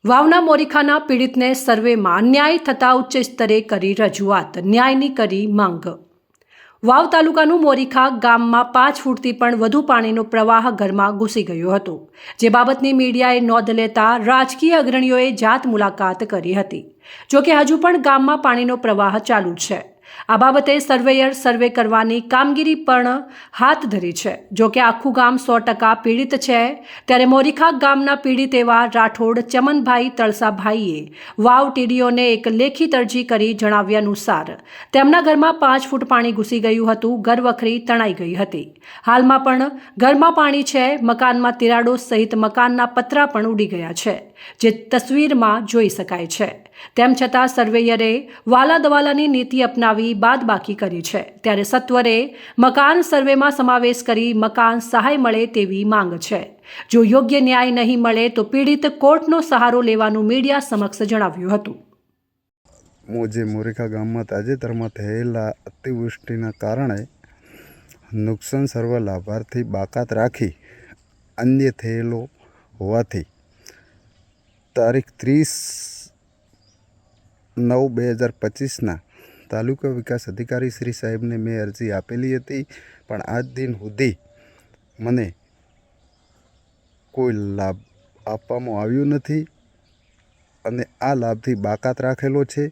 વાવના મોરીખાના પીડિતને સર્વેમાં અન્યાય થતાં ઉચ્ચ સ્તરે કરી રજૂઆત, ન્યાયની કરી માંગ। વાવ તાલુકાનું મોરીખા ગામમાં 5 ફૂટથી પણ વધુ પાણીનો પ્રવાહ ઘરમાં ઘૂસી ગયો હતો, જે બાબતની મીડિયાએ નોંધ લેતા રાજકીય અગ્રણીઓએ જાત મુલાકાત કરી હતી। જોકે હજુ પણ ગામમાં પાણીનો પ્રવાહ ચાલુ છે। આ બાબતે સર્વેયર સર્વે કરવાની કામગીરી પણ હાથ ધરી છે। જોકે આખું ગામ 100% પીડિત છે, ત્યારે મોરીખા ગામના પીડિત એવા રાઠોડ ચમનભાઈ તળસાભાઈએ વાવ ટીડીઓને એક લેખિત અરજી કરી જણાવ્યા અનુસાર તેમના ઘરમાં 5 ફૂટ પાણી ઘૂસી ગયું હતું, ઘરવખરી તણાઈ ગઈ હતી। હાલમાં પણ ઘરમાં પાણી છે, મકાનમાં તિરાડો સહિત મકાનના પતરા પણ ઉડી ગયા છે, જે તસવીરમાં જોઈ શકાય છે। તેમ છતાં સર્વેયરે વાલા દવાલાની નીતિ અપનાવી બાદબાકી કરી છે, ત્યારે સત્વરે મકાન સર્વેમાં સમાવેશ કરી મકાન સહાય મળે તેવી માંગ છે। જો યોગ્ય ન્યાય નહીં મળે તો પીડિત કોર્ટનો સહારો લેવાનું મીડિયા સમક્ષ જણાવ્યું હતું। મોજે મોરીખા ગામમાં તાજેતરમાં થયેલા અતિવૃષ્ટિના કારણે નુકસાન સર્વ લાભાર્થી બાકાત રાખી અન્ય થયેલો હોવાથી તારીખ 30/9/2025ના તાલુકા વિકાસ અધિકારી શ્રી સાહેબને મેં અરજી આપેલી હતી, પણ આજ દિન સુધી મને કોઈ લાભ આપવામાં આવ્યો નથી અને આ લાભથી બાકાત રાખેલો છે।